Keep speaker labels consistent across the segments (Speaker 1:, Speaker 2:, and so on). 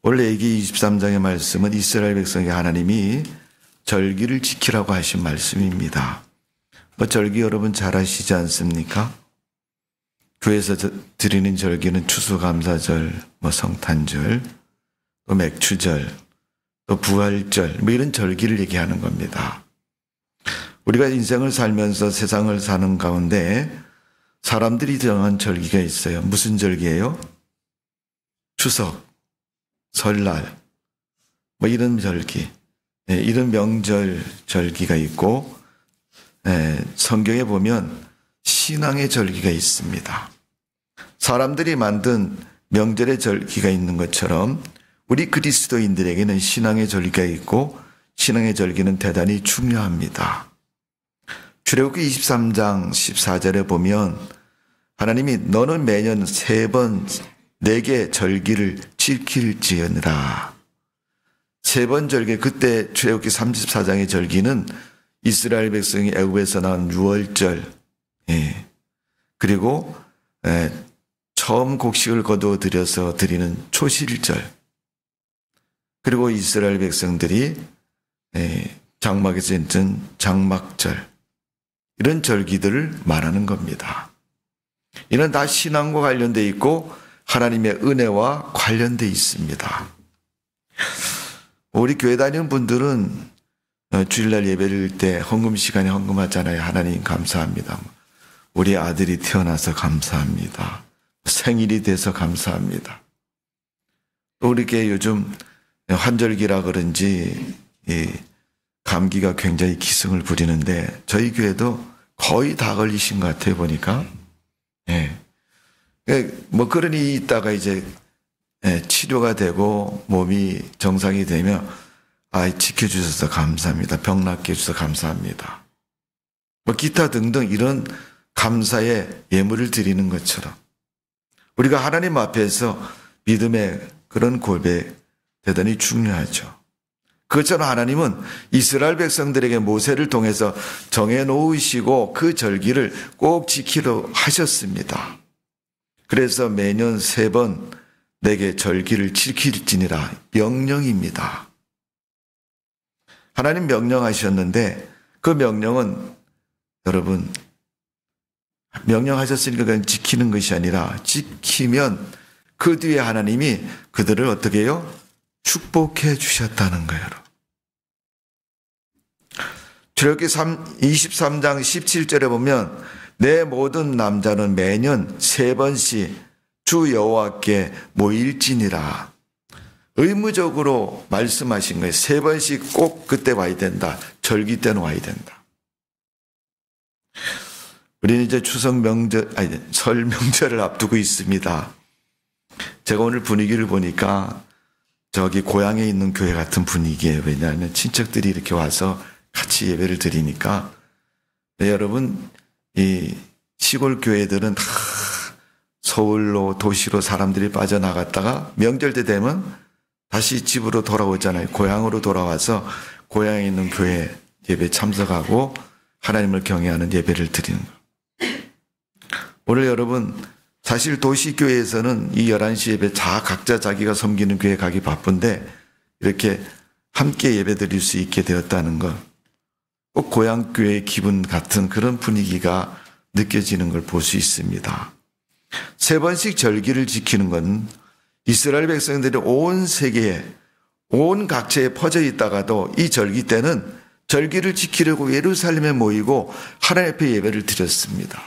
Speaker 1: 오늘 레위기 23장의 말씀은 이스라엘 백성에게 하나님이 절기를 지키라고 하신 말씀입니다. 절기 여러분 잘 아시지 않습니까? 교회에서 드리는 절기는 추수감사절, 성탄절, 또 맥추절, 또 부활절, 이런 절기를 얘기하는 겁니다. 우리가 인생을 살면서 세상을 사는 가운데 사람들이 정한 절기가 있어요. 무슨 절기예요? 추석, 설날, 이런 절기, 이런 명절 절기가 있고, 성경에 보면 신앙의 절기가 있습니다. 사람들이 만든 명절의 절기가 있는 것처럼 우리 그리스도인들에게는 신앙의 절기가 있고 신앙의 절기는 대단히 중요합니다. 출애굽기 23장 14절에 보면 하나님이 너는 매년 3번 내게 절기를 지킬지어니라. 3번 절기, 그때 출애굽기 34장의 절기는 이스라엘 백성이 애굽에서 나온 유월절, 그리고 처음 곡식을 거두어 들여서 드리는 초실절, 그리고 이스라엘 백성들이 장막에서 있는 장막절, 이런 절기들을 말하는 겁니다. 이는 다 신앙과 관련되어 있고 하나님의 은혜와 관련되어 있습니다. 우리 교회 다니는 분들은 주일날 예배를 때 헌금 시간에 헌금하잖아요. 하나님 감사합니다. 우리 아들이 태어나서 감사합니다. 생일이 돼서 감사합니다. 또 우리 교회 요즘 환절기라 그런지 감기가 굉장히 기승을 부리는데 저희 교회도 거의 다 걸리신 것 같아요. 보니까. 그런 일이 있다가 이제 치료가 되고 몸이 정상이 되면 지켜주셔서 감사합니다. 병 낫게 해주셔서 감사합니다. 기타 등등 이런 감사의 예물을 드리는 것처럼 우리가 하나님 앞에서 믿음의 그런 고백 대단히 중요하죠. 그것처럼 하나님은 이스라엘 백성들에게 모세를 통해서 정해놓으시고 그 절기를 꼭 지키려 하셨습니다. 그래서 매년 3번 내게 절기를 지킬지니라 명령입니다. 하나님 명령하셨는데 그 명령은 여러분 명령하셨으니까 그냥 지키는 것이 아니라 지키면 그 뒤에 하나님이 그들을 어떻게 해요? 축복해 주셨다는 거예요. 출애굽기 23장 17절에 보면 내 모든 남자는 매년 3번씩 주 여호와께 모일지니라. 의무적으로 말씀하신 거예요. 3번씩 꼭 그때 와야 된다. 절기 때는 와야 된다. 우리는 이제 설 명절을 앞두고 있습니다. 제가 오늘 분위기를 보니까 저기 고향에 있는 교회 같은 분위기예요. 왜냐하면 친척들이 이렇게 와서 같이 예배를 드리니까. 여러분, 이 시골 교회들은 다 서울로 도시로 사람들이 빠져나갔다가 명절 때 되면 다시 집으로 돌아오잖아요. 고향으로 돌아와서 고향에 있는 교회 예배 참석하고 하나님을 경외하는 예배를 드리는 거예요. 오늘 여러분 사실 도시교회에서는 이 11시 예배 각자 자기가 섬기는 교회 가기 바쁜데 이렇게 함께 예배 드릴 수 있게 되었다는 것, 꼭 고향교회의 기분 같은 그런 분위기가 느껴지는 걸 볼 수 있습니다. 3번씩 절기를 지키는 건 이스라엘 백성들이 온 세계에 온 각처에 퍼져 있다가도 이 절기 때는 절기를 지키려고 예루살렘에 모이고 하나님 앞에 예배를 드렸습니다.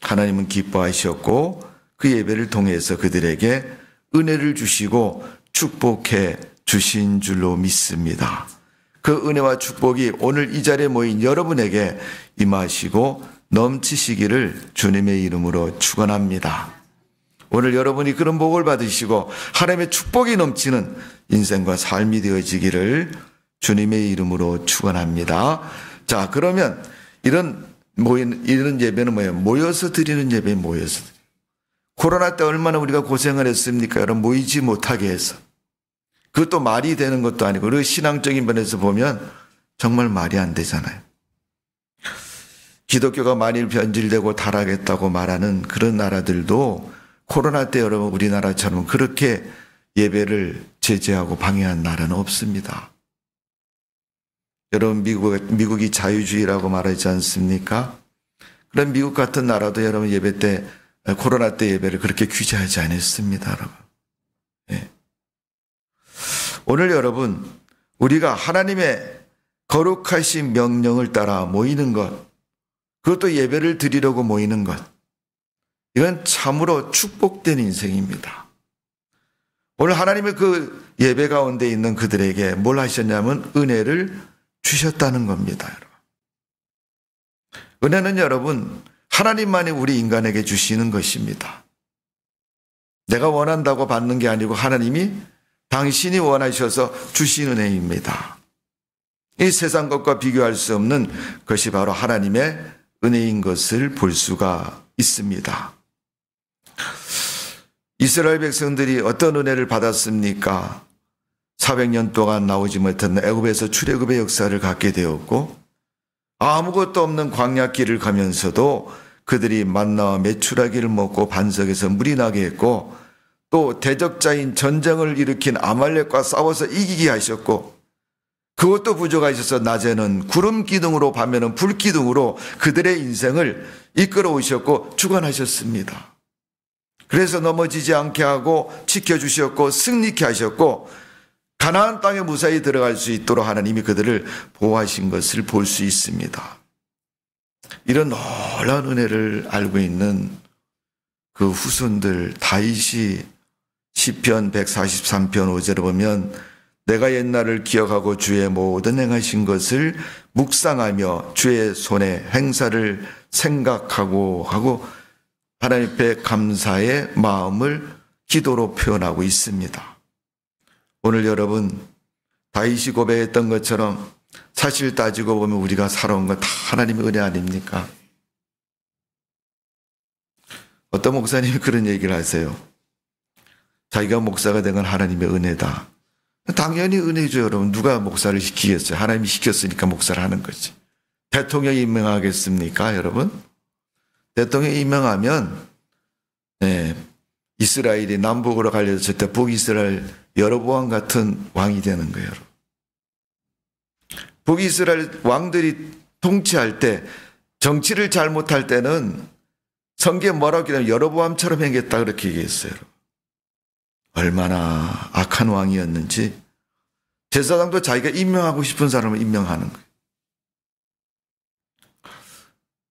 Speaker 1: 하나님은 기뻐하셨고 그 예배를 통해서 그들에게 은혜를 주시고 축복해 주신 줄로 믿습니다. 그 은혜와 축복이 오늘 이 자리에 모인 여러분에게 임하시고 넘치시기를 주님의 이름으로 축원합니다. 오늘 여러분이 그런 복을 받으시고 하나님의 축복이 넘치는 인생과 삶이 되어지기를 주님의 이름으로 축원합니다. 자, 그러면 이런 예배는 뭐예요? 모여서 드리는 예배, 모여서. 코로나 때 얼마나 우리가 고생을 했습니까? 여러분, 모이지 못하게 해서. 그것도 말이 되는 것도 아니고, 그리고 신앙적인 면에서 보면 정말 말이 안 되잖아요. 기독교가 만일 변질되고 타락했다고 말하는 그런 나라들도 코로나 때 여러분 우리나라처럼 그렇게 예배를 제재하고 방해한 나라는 없습니다. 여러분 미국이 자유주의라고 말하지 않습니까? 그런 미국 같은 나라도 여러분 예배 때 코로나 때 예배를 그렇게 규제하지 않았습니다. 여러분. 네. 오늘 여러분 우리가 하나님의 거룩하신 명령을 따라 모이는 것, 그것도 예배를 드리려고 모이는 것, 이건 참으로 축복된 인생입니다. 오늘 하나님의 그 예배 가운데 있는 그들에게 뭘 하셨냐면 은혜를 주셨다는 겁니다. 여러분. 은혜는 여러분 하나님만이 우리 인간에게 주시는 것입니다. 내가 원한다고 받는 게 아니고 하나님이 당신이 원하셔서 주신 은혜입니다. 이 세상 것과 비교할 수 없는 것이 바로 하나님의 은혜인 것을 볼 수가 있습니다. 이스라엘 백성들이 어떤 은혜를 받았습니까? 400년 동안 나오지 못한 애굽에서 출애굽의 역사를 갖게 되었고 아무것도 없는 광야길을 가면서도 그들이 만나와 메추라기를 먹고 반석에서 물이 나게 했고 또 대적자인 전쟁을 일으킨 아말렉과 싸워서 이기게 하셨고 그것도 부족하셔서 낮에는 구름 기둥으로 밤에는 불 기둥으로 그들의 인생을 이끌어 오셨고 주관하셨습니다. 그래서 넘어지지 않게 하고 지켜주셨고 승리케 하셨고 가나안 땅에 무사히 들어갈 수 있도록 하나님이 그들을 보호하신 것을 볼 수 있습니다. 이런 놀라운 은혜를 알고 있는 그 후손들 다윗이 시편 143편 5절에 보면 내가 옛날을 기억하고 주의 모든 행하신 것을 묵상하며 주의 손의 행사를 생각하고 하고 하나님 앞에 감사의 마음을 기도로 표현하고 있습니다. 오늘 여러분 다윗이 고백했던 것처럼 사실 따지고 보면 우리가 살아온 건 다 하나님의 은혜 아닙니까? 어떤 목사님이 그런 얘기를 하세요. 자기가 목사가 된 건 하나님의 은혜다. 당연히 은혜죠, 여러분. 누가 목사를 시키겠어요? 하나님이 시켰으니까 목사를 하는 거지. 대통령이 임명하겠습니까, 여러분? 대통령이 임명하면 이스라엘이 남북으로 갈려졌을 때 북이스라엘 여로보암 같은 왕이 되는 거예요. 북이스라엘 왕들이 통치할 때 정치를 잘못할 때는 성경에 뭐라고 했냐면 여로보암처럼 행했다 그렇게 얘기했어요. 얼마나 악한 왕이었는지 제사장도 자기가 임명하고 싶은 사람을 임명하는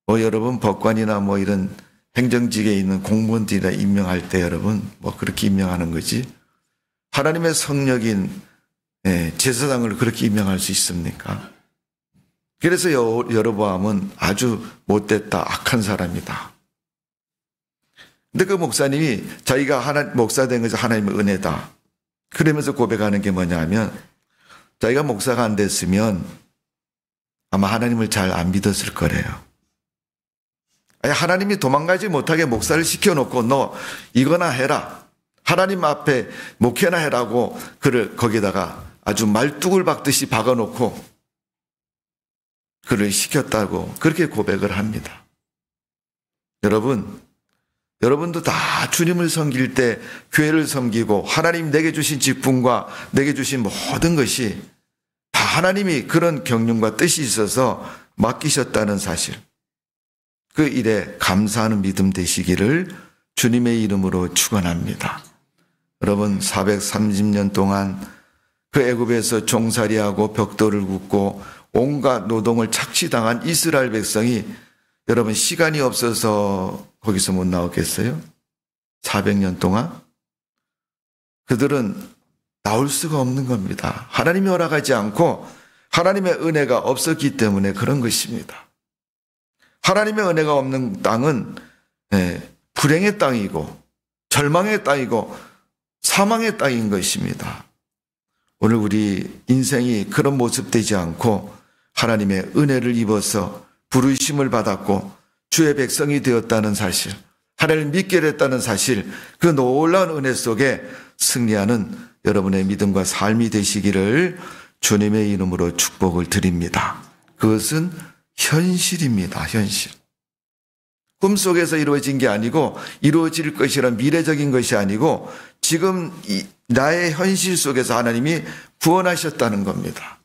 Speaker 1: 거예요. 여러분 법관이나 이런 행정직에 있는 공무원들이나 임명할 때 여러분 그렇게 임명하는 거지 하나님의 성령인 제사장을 그렇게 임명할 수 있습니까? 그래서 여로보암은 아주 못됐다 악한 사람이다. 근데 그 목사님이 자기가 목사 된 것이 하나님의 은혜다. 그러면서 고백하는 게 뭐냐 하면 자기가 목사가 안 됐으면 아마 하나님을 잘 안 믿었을 거래요. 하나님이 도망가지 못하게 목사를 시켜놓고 너 이거나 해라. 하나님 앞에 목회나 해라고 그를 거기다가 아주 말뚝을 박듯이 박아놓고 그를 시켰다고 그렇게 고백을 합니다. 여러분도 다 주님을 섬길 때 교회를 섬기고 하나님 내게 주신 직분과 내게 주신 모든 것이 다 하나님이 그런 경륜과 뜻이 있어서 맡기셨다는 사실. 그 일에 감사하는 믿음 되시기를 주님의 이름으로 축원합니다. 여러분 430년 동안 그 애굽에서 종살이하고 벽돌을 굽고 온갖 노동을 착취당한 이스라엘 백성이 여러분 시간이 없어서 거기서 못 나오겠어요? 400년 동안? 그들은 나올 수가 없는 겁니다. 하나님이 허락하지 않고 하나님의 은혜가 없었기 때문에 그런 것입니다. 하나님의 은혜가 없는 땅은 불행의 땅이고 절망의 땅이고 사망의 땅인 것입니다. 오늘 우리 인생이 그런 모습 되지 않고 하나님의 은혜를 입어서 부르심을 받았고 주의 백성이 되었다는 사실, 하나님을 믿게 됐다는 사실, 그 놀라운 은혜 속에 승리하는 여러분의 믿음과 삶이 되시기를 주님의 이름으로 축복을 드립니다. 그것은 현실입니다. 현실. 꿈속에서 이루어진 게 아니고 이루어질 것이란 미래적인 것이 아니고 지금 나의 현실 속에서 하나님이 구원하셨다는 겁니다.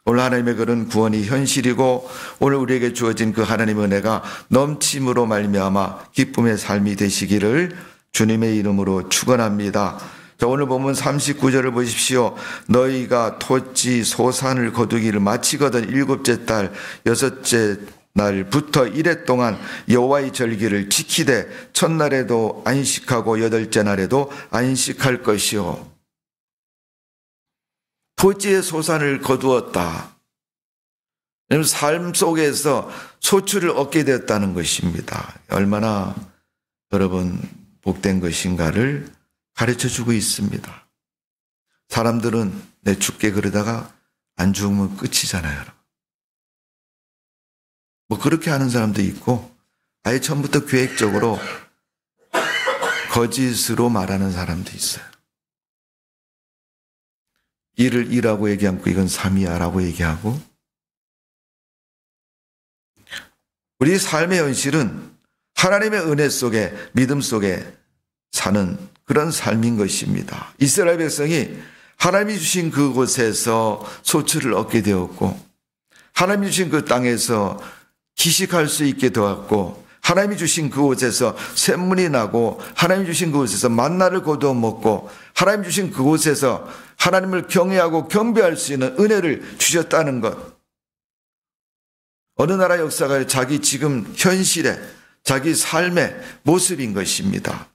Speaker 1: 오늘 하나님의 그런 구원이 현실이고 오늘 우리에게 주어진 그 하나님의 은혜가 넘침으로 말미암아 기쁨의 삶이 되시기를 주님의 이름으로 축원합니다. 자, 오늘 보면 39절을 보십시오. 너희가 토지 소산을 거두기를 마치거든 일곱째 달 여섯째 날부터 이래 동안 여호와의 절기를 지키되 첫날에도 안식하고 여덟째 날에도 안식할 것이요. 토지의 소산을 거두었다. 삶 속에서 소출을 얻게 되었다는 것입니다. 얼마나 여러분 복된 것인가를 가르쳐주고 있습니다. 사람들은 내 죽게 그러다가 안 죽으면 끝이잖아요. 뭐 그렇게 하는 사람도 있고 아예 처음부터 계획적으로 거짓으로 말하는 사람도 있어요. 일을 일하고 얘기 않고 이건 삼이야라고 얘기하고 우리 삶의 현실은 하나님의 은혜 속에 믿음 속에 사는 그런 삶인 것입니다. 이스라엘 백성이 하나님이 주신 그곳에서 소출을 얻게 되었고 하나님이 주신 그 땅에서 기식할 수 있게 되었고 하나님이 주신 그곳에서 샘문이 나고 하나님이 주신 그곳에서 만나를 거두어 먹고 하나님이 주신 그곳에서 하나님을 경외하고 경배할 수 있는 은혜를 주셨다는 것. 어느 나라 역사가 자기 지금 현실의 자기 삶의 모습인 것입니다.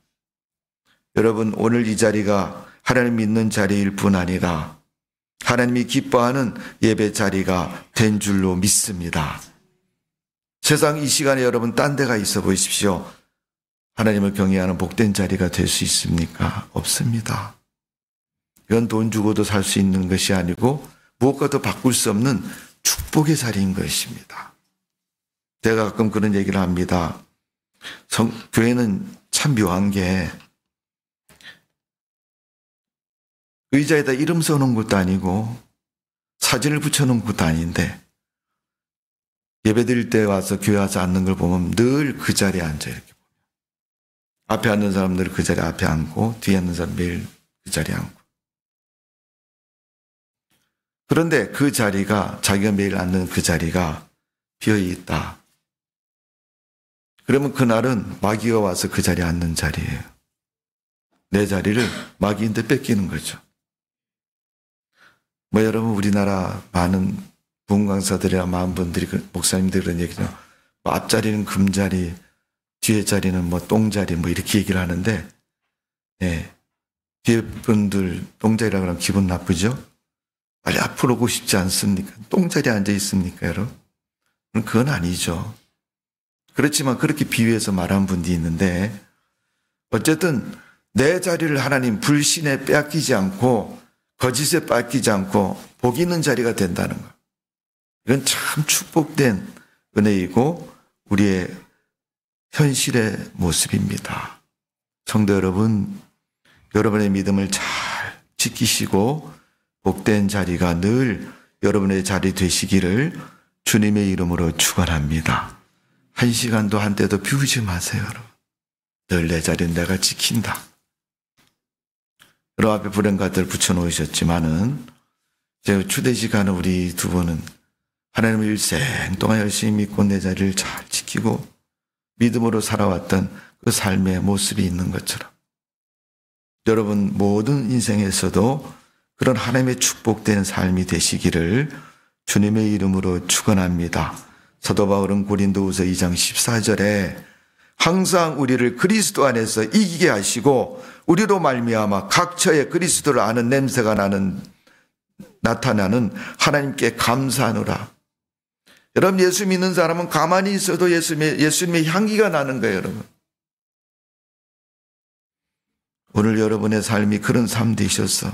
Speaker 1: 여러분 오늘 이 자리가 하나님 믿는 자리일 뿐 아니라 하나님이 기뻐하는 예배 자리가 된 줄로 믿습니다. 세상 이 시간에 여러분 딴 데가 있어 보십시오. 하나님을 경외하는 복된 자리가 될 수 있습니까? 없습니다. 이건 돈 주고도 살 수 있는 것이 아니고 무엇과도 바꿀 수 없는 축복의 자리인 것입니다. 제가 가끔 그런 얘기를 합니다. 교회는 참 묘한 게 의자에다 이름 써놓은 것도 아니고 사진을 붙여놓은 것도 아닌데 예배드릴 때 와서 교회 와서 앉는 걸 보면 늘 그 자리에 앉아 이렇게 보면 앞에 앉는 사람들 그 자리에 앞에 앉고 뒤에 앉는 사람 매일 그 자리에 앉고 그런데 그 자리가 자기가 매일 앉는 그 자리가 비어있다. 그러면 그날은 마귀가 와서 그 자리에 앉는 자리예요. 내 자리를 마귀인데 뺏기는 거죠. 뭐 여러분 우리나라 많은 부흥강사들이나 많은 분들이 목사님들 그런 얘기죠. 뭐 앞자리는 금자리, 뒤에 자리는 뭐 똥자리 뭐 이렇게 얘기를 하는데 네. 뒤에 분들 똥자리라 그러면 기분 나쁘죠? 빨리 앞으로 오고 싶지 않습니까? 똥자리에 앉아 있습니까 여러분? 그건 아니죠. 그렇지만 그렇게 비유해서 말한 분도 있는데 어쨌든 내 자리를 하나님 불신에 빼앗기지 않고 거짓에 뺏기지 않고 복 있는 자리가 된다는 것. 이건 참 축복된 은혜이고 우리의 현실의 모습입니다. 성도 여러분, 여러분의 믿음을 잘 지키시고 복된 자리가 늘 여러분의 자리 되시기를 주님의 이름으로 축원합니다. 한 시간도 한때도 비우지 마세요, 여러분. 늘 내 자리는 내가 지킨다. 여러 앞에 불행가들 붙여놓으셨지만은 제가 추대식 하는 우리 두 분은 하나님을 일생 동안 열심히 믿고 내 자리를 잘 지키고 믿음으로 살아왔던 그 삶의 모습이 있는 것처럼 여러분 모든 인생에서도 그런 하나님의 축복된 삶이 되시기를 주님의 이름으로 축원합니다. 사도 바울은 고린도후서 2장 14절에 항상 우리를 그리스도 안에서 이기게 하시고 우리로 말미암아 각처에 그리스도를 아는 냄새가 나타나는 하나님께 감사하노라. 여러분 예수 믿는 사람은 가만히 있어도 예수님의 향기가 나는 거예요, 여러분. 오늘 여러분의 삶이 그런 삶 되셔서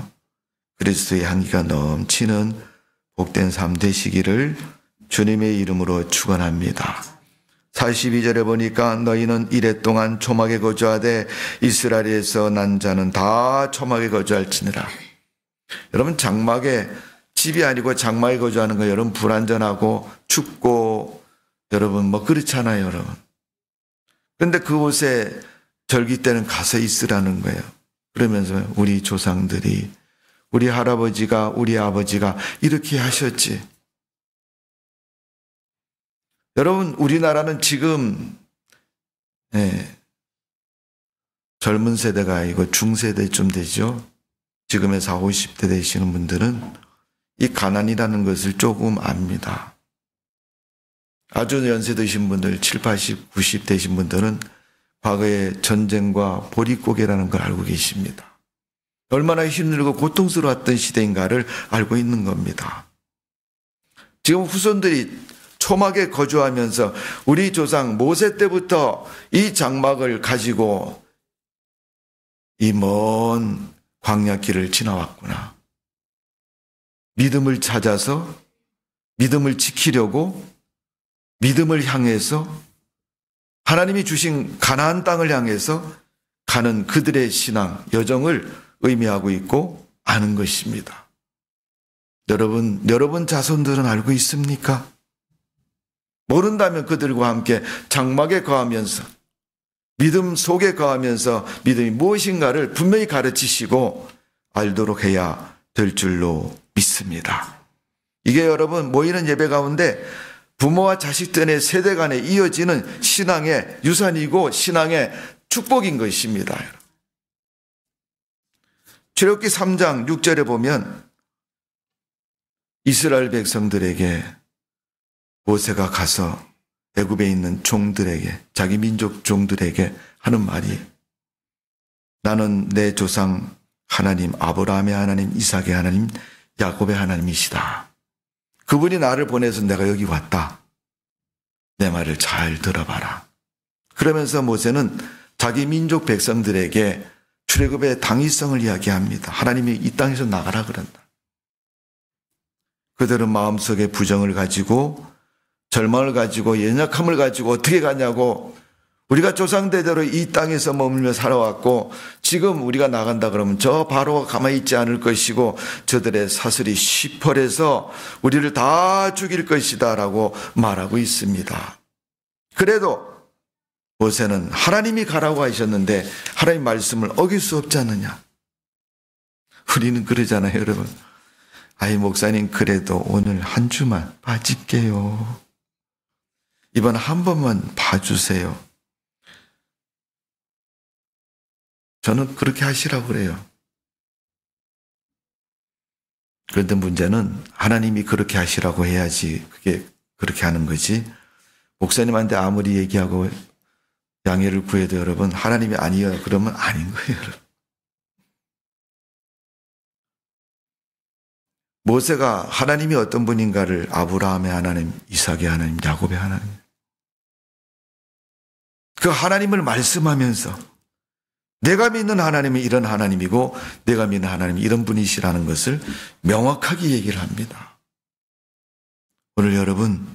Speaker 1: 그리스도의 향기가 넘치는 복된 삶 되시기를 주님의 이름으로 축원합니다. 42절에 보니까 너희는 이래 동안 초막에 거주하되 이스라엘에서 난 자는 다 초막에 거주할지니라. 여러분 장막에 집이 아니고 장막에 거주하는 거 여러분 불안전하고 춥고 여러분 뭐 그렇잖아요, 여러분. 그런데 그곳에 절기 때는 가서 있으라는 거예요. 그러면서 우리 조상들이, 우리 할아버지가, 우리 아버지가 이렇게 하셨지. 여러분, 우리나라는 지금 젊은 세대가 아니고 중세대쯤 되죠. 지금의 40, 50대 되시는 분들은 이 가난이라는 것을 조금 압니다. 아주 연세 드신 분들, 7, 80, 90 되신 분들은 과거의 전쟁과 보릿고개라는 걸 알고 계십니다. 얼마나 힘들고 고통스러웠던 시대인가를 알고 있는 겁니다. 지금 후손들이 초막에 거주하면서 우리 조상 모세 때부터 이 장막을 가지고 이 먼 광야길을 지나왔구나. 믿음을 찾아서 믿음을 지키려고 믿음을 향해서 하나님이 주신 가나안 땅을 향해서 가는 그들의 신앙, 여정을 의미하고 있고 아는 것입니다. 여러분 자손들은 알고 있습니까? 모른다면 그들과 함께 장막에 거하면서 믿음 속에 거하면서 믿음이 무엇인가를 분명히 가르치시고 알도록 해야 될 줄로 믿습니다. 이게 여러분 모이는 예배 가운데 부모와 자식들의 세대 간에 이어지는 신앙의 유산이고 신앙의 축복인 것입니다. 출애굽기 3장 6절에 보면 이스라엘 백성들에게 모세가 가서 애굽에 있는 종들에게, 자기 민족 종들에게 하는 말이, 나는 내 조상 하나님, 아브라함의 하나님, 이삭의 하나님, 야곱의 하나님이시다. 그분이 나를 보내서 내가 여기 왔다. 내 말을 잘 들어봐라. 그러면서 모세는 자기 민족 백성들에게 출애굽의 당위성을 이야기합니다. 하나님이 이 땅에서 나가라 그런다. 그들은 마음속에 부정을 가지고 절망을 가지고 연약함을 가지고 어떻게 가냐고, 우리가 조상대대로 이 땅에서 머물며 살아왔고 지금 우리가 나간다 그러면 저 바로가 가만히 있지 않을 것이고 저들의 사슬이 시펄해서 우리를 다 죽일 것이다 라고 말하고 있습니다. 그래도 모세는 하나님이 가라고 하셨는데 하나님 말씀을 어길 수 없지 않느냐. 우리는 그러잖아요, 여러분. 아이 목사님, 그래도 오늘 한 주만 봐줄게요. 이번 한 번만 봐주세요. 저는 그렇게 하시라고 그래요. 그런데 문제는 하나님이 그렇게 하시라고 해야지 그게 그렇게 하는 거지. 목사님한테 아무리 얘기하고 양해를 구해도 여러분 하나님이 아니에요 그러면 아닌 거예요. 여러분. 모세가 하나님이 어떤 분인가를 아브라함의 하나님, 이삭의 하나님, 야곱의 하나님, 그 하나님을 말씀하면서 내가 믿는 하나님이 이런 하나님이고 내가 믿는 하나님이 이런 분이시라는 것을 명확하게 얘기를 합니다. 오늘 여러분,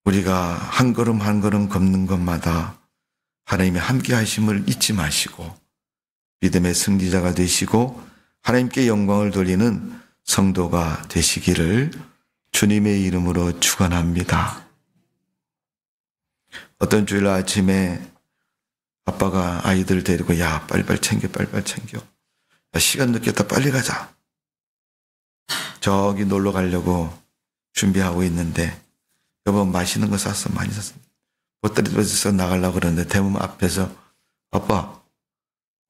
Speaker 1: 우리가 한 걸음 한 걸음 걷는 것마다 하나님의 함께 하심을 잊지 마시고 믿음의 승리자가 되시고 하나님께 영광을 돌리는 성도가 되시기를 주님의 이름으로 축원합니다. 어떤 주일 아침에 아빠가 아이들 데리고 야 빨리빨리 챙겨 빨리빨리 챙겨. 야, 시간 늦겠다 빨리 가자. 저기 놀러 가려고 준비하고 있는데 여보 맛있는 거 샀어. 많이 샀어. 보따리에서 나가려고 그러는데 대문 앞에서 아빠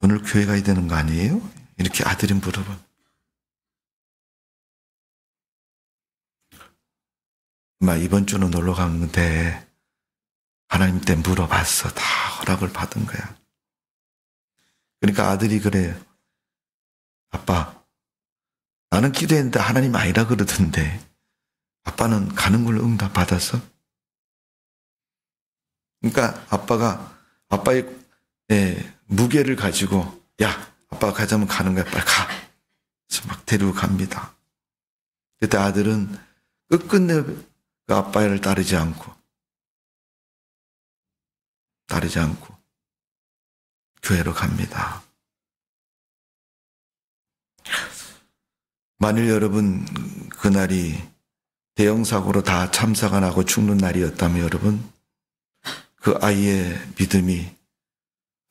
Speaker 1: 오늘 교회 가야 되는 거 아니에요? 이렇게 아들이 물어봐. 엄마 이번 주는 놀러 가는데 하나님께 물어봤어. 다 허락을 받은 거야. 그러니까 아들이 그래요. 아빠 나는 기도했는데 하나님 아니라 그러던데 아빠는 가는 걸로 응답 받았어? 그러니까 아빠가 아빠의 무게를 가지고 야 아빠가 가자면 가는 거야. 빨리 가. 그래서 막 데리고 갑니다. 그때 아들은 끝끝내 그 아빠를 따르지 않고 교회로 갑니다. 만일 여러분 그날이 대형 사고로 다 참사가 나고 죽는 날이었다면 여러분 그 아이의 믿음이,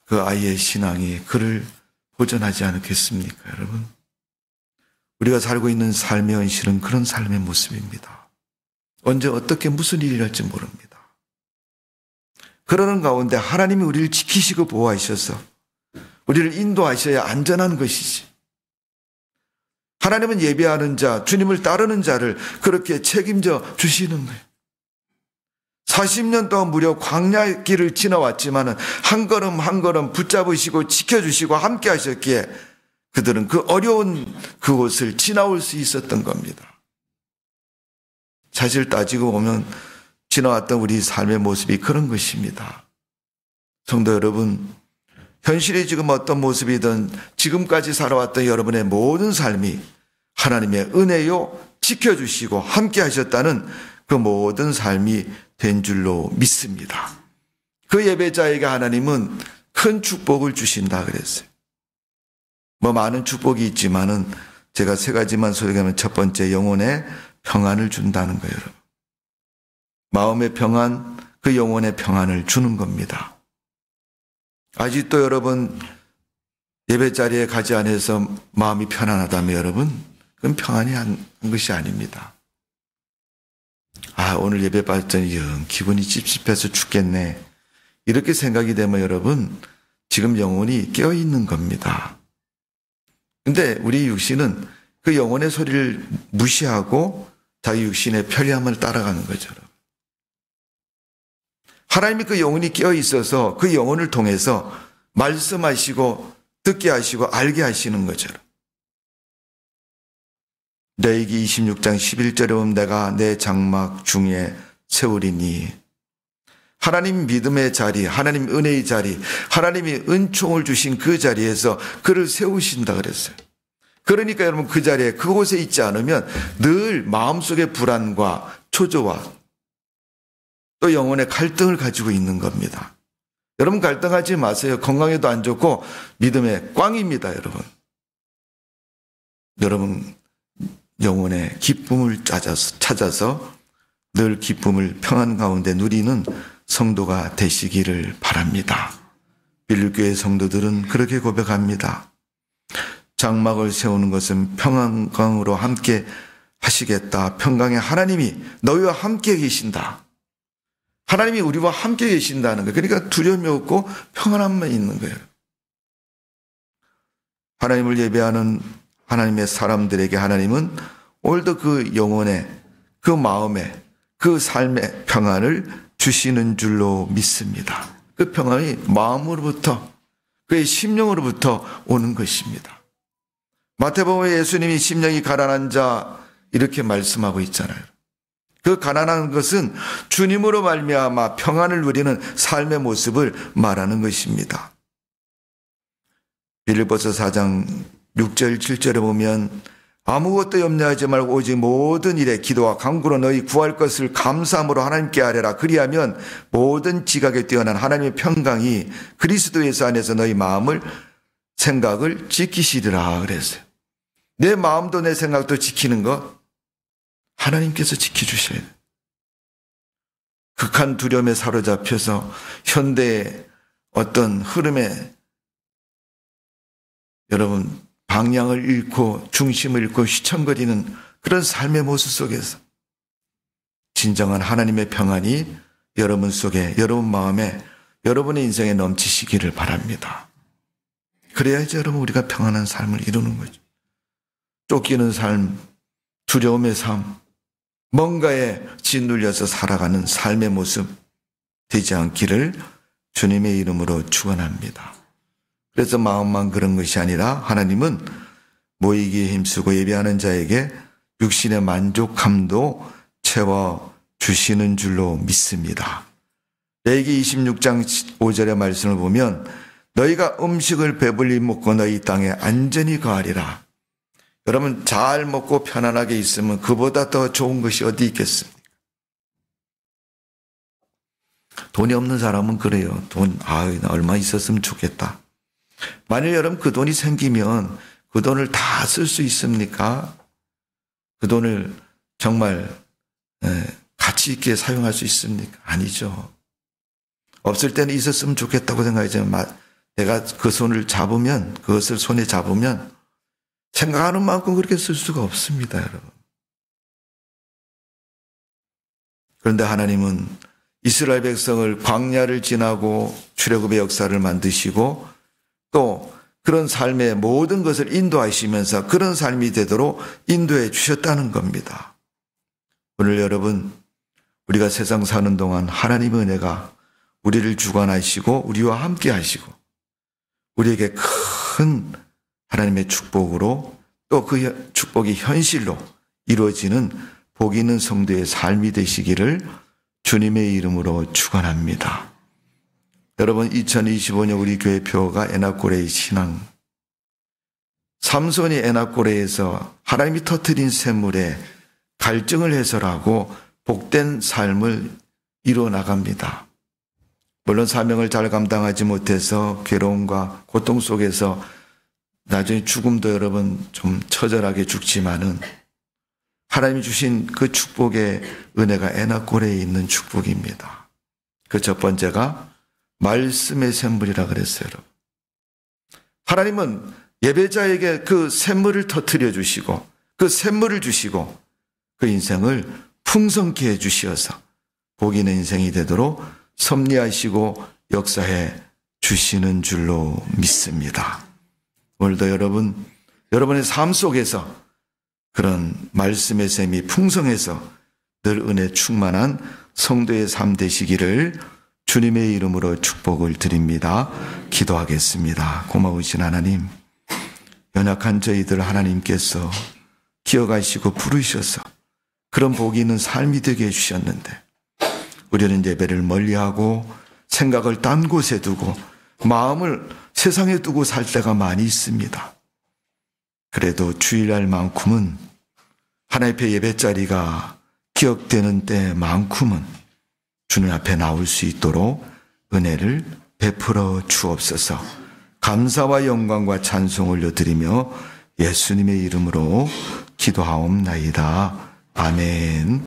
Speaker 1: 그 아이의 신앙이 그를 보존하지 않겠습니까, 여러분? 우리가 살고 있는 삶의 현실은 그런 삶의 모습입니다. 언제 어떻게 무슨 일이 날지 모릅니다. 그러는 가운데 하나님이 우리를 지키시고 보호하셔서 우리를 인도하셔야 안전한 것이지. 하나님은 예배하는 자, 주님을 따르는 자를 그렇게 책임져 주시는 거예요. 40년 동안 무려 광야 길을 지나왔지만 한 걸음 한 걸음 붙잡으시고 지켜주시고 함께 하셨기에 그들은 그 어려운 그곳을 지나올 수 있었던 겁니다. 사실 따지고 보면 지나왔던 우리 삶의 모습이 그런 것입니다. 성도 여러분, 현실이 지금 어떤 모습이든 지금까지 살아왔던 여러분의 모든 삶이 하나님의 은혜요 지켜주시고 함께 하셨다는 그 모든 삶이 된 줄로 믿습니다. 그 예배자에게 하나님은 큰 축복을 주신다 그랬어요. 많은 축복이 있지만은 제가 세 가지만 소개하면 첫 번째, 영혼의 평안을 준다는 거예요. 여러분. 마음의 평안, 그 영혼의 평안을 주는 겁니다. 아직도 여러분 예배 자리에 가지 않아서 마음이 편안하다면 여러분, 그건 평안이 한 것이 아닙니다. 오늘 예배 받았더니 기분이 찝찝해서 죽겠네. 이렇게 생각이 되면 여러분, 지금 영혼이 깨어있는 겁니다. 근데 우리 육신은 그 영혼의 소리를 무시하고 자기 육신의 편리함을 따라가는 거죠. 하나님이 그 영혼이 깨어있어서 그 영혼을 통해서 말씀하시고 듣게 하시고 알게 하시는 거죠. 레위기 26장 11절에 보면 내가 내 장막 중에 세우리니, 하나님 믿음의 자리, 하나님 은혜의 자리, 하나님이 은총을 주신 그 자리에서 그를 세우신다 그랬어요. 그러니까 여러분 그 자리에 그곳에 있지 않으면 늘 마음속의 불안과 초조와 또 영혼의 갈등을 가지고 있는 겁니다. 여러분 갈등하지 마세요. 건강에도 안 좋고 믿음의 꽝입니다, 여러분. 여러분 영혼의 기쁨을 찾아서 늘 기쁨을 평안 가운데 누리는 성도가 되시기를 바랍니다. 빌립교회 성도들은 그렇게 고백합니다. 장막을 세우는 것은 평강으로 함께 하시겠다. 평강의 하나님이 너희와 함께 계신다. 하나님이 우리와 함께 계신다는 거예요. 그러니까 두려움이 없고 평안함만 있는 거예요. 하나님을 예배하는 하나님의 사람들에게 하나님은 오늘도 그 영혼의, 그 마음의, 그 삶의 평안을 주시는 줄로 믿습니다. 그 평안이 마음으로부터, 그의 심령으로부터 오는 것입니다. 마태복음에 예수님이 심령이 가난한 자 이렇게 말씀하고 있잖아요. 그 가난한 것은 주님으로 말미암아 평안을 누리는 삶의 모습을 말하는 것입니다. 빌립보서 4장 6절 7절에 보면 아무것도 염려하지 말고 오직 모든 일에 기도와 간구로 너희 구할 것을 감사함으로 하나님께 아뢰라. 그리하면 모든 지각에 뛰어난 하나님의 평강이 그리스도 예수 안에서 너희 마음을, 생각을 지키시리라 그랬어요. 내 마음도 내 생각도 지키는 것 하나님께서 지켜주셔야 돼요. 극한 두려움에 사로잡혀서 현대의 어떤 흐름에 여러분 방향을 잃고 중심을 잃고 휘청거리는 그런 삶의 모습 속에서 진정한 하나님의 평안이 여러분 속에, 여러분 마음에, 여러분의 인생에 넘치시기를 바랍니다. 그래야지 여러분 우리가 평안한 삶을 이루는 거죠. 쫓기는 삶, 두려움의 삶, 뭔가에 짓눌려서 살아가는 삶의 모습 되지 않기를 주님의 이름으로 축원합니다. 그래서 마음만 그런 것이 아니라 하나님은 모이기에 힘쓰고 예배하는 자에게 육신의 만족함도 채워주시는 줄로 믿습니다. 레위기 26장 5절의 말씀을 보면 너희가 음식을 배불리 먹고 너희 땅에 안전히 거하리라. 여러분 잘 먹고 편안하게 있으면 그보다 더 좋은 것이 어디 있겠습니까? 돈이 없는 사람은 그래요. 돈 얼마 있었으면 좋겠다. 만일 여러분 그 돈이 생기면 그 돈을 다 쓸 수 있습니까? 그 돈을 정말 가치 있게 사용할 수 있습니까? 아니죠. 없을 때는 있었으면 좋겠다고 생각하지만 내가 그 손을 잡으면, 그것을 손에 잡으면 생각하는 만큼 그렇게 쓸 수가 없습니다, 여러분. 그런데 하나님은 이스라엘 백성을 광야를 지나고 출애굽의 역사를 만드시고 또 그런 삶의 모든 것을 인도하시면서 그런 삶이 되도록 인도해 주셨다는 겁니다. 오늘 여러분, 우리가 세상 사는 동안 하나님의 은혜가 우리를 주관하시고 우리와 함께 하시고 우리에게 큰 하나님의 축복으로 또 그 축복이 현실로 이루어지는 복 있는 성도의 삶이 되시기를 주님의 이름으로 축원합니다. 여러분, 2025년 우리 교회 표어가 에나꼬레의 신앙. 삼손이 에나꼬레에서 하나님이 터뜨린 샘물에 갈증을 해소하고 복된 삶을 이루어 나갑니다. 물론 사명을 잘 감당하지 못해서 괴로움과 고통 속에서 나중에 죽음도 여러분 좀 처절하게 죽지만은 하나님이 주신 그 축복의 은혜가 에나꼬레에 있는 축복입니다. 그 첫 번째가 말씀의 샘물이라 그랬어요, 여러분. 하나님은 예배자에게 그 샘물을 터뜨려 주시고 그 샘물을 주시고 그 인생을 풍성케 해 주시어서 복 있는 인생이 되도록 섭리하시고 역사해 주시는 줄로 믿습니다. 오늘도 여러분의 삶 속에서 그런 말씀의 샘이 풍성해서 늘 은혜 충만한 성도의 삶 되시기를 주님의 이름으로 축복을 드립니다. 기도하겠습니다. 고마우신 하나님, 연약한 저희들 하나님께서 기억하시고 부르셔서 그런 복이 있는 삶이 되게 해주셨는데 우리는 예배를 멀리하고 생각을 딴 곳에 두고 마음을 세상에 두고 살 때가 많이 있습니다. 그래도 주일날만큼은 하나님 앞에 예배자리가 기억되는 때만큼은 주님 앞에 나올 수 있도록 은혜를 베풀어 주옵소서. 감사와 영광과 찬송 올려드리며 예수님의 이름으로 기도하옵나이다. 아멘.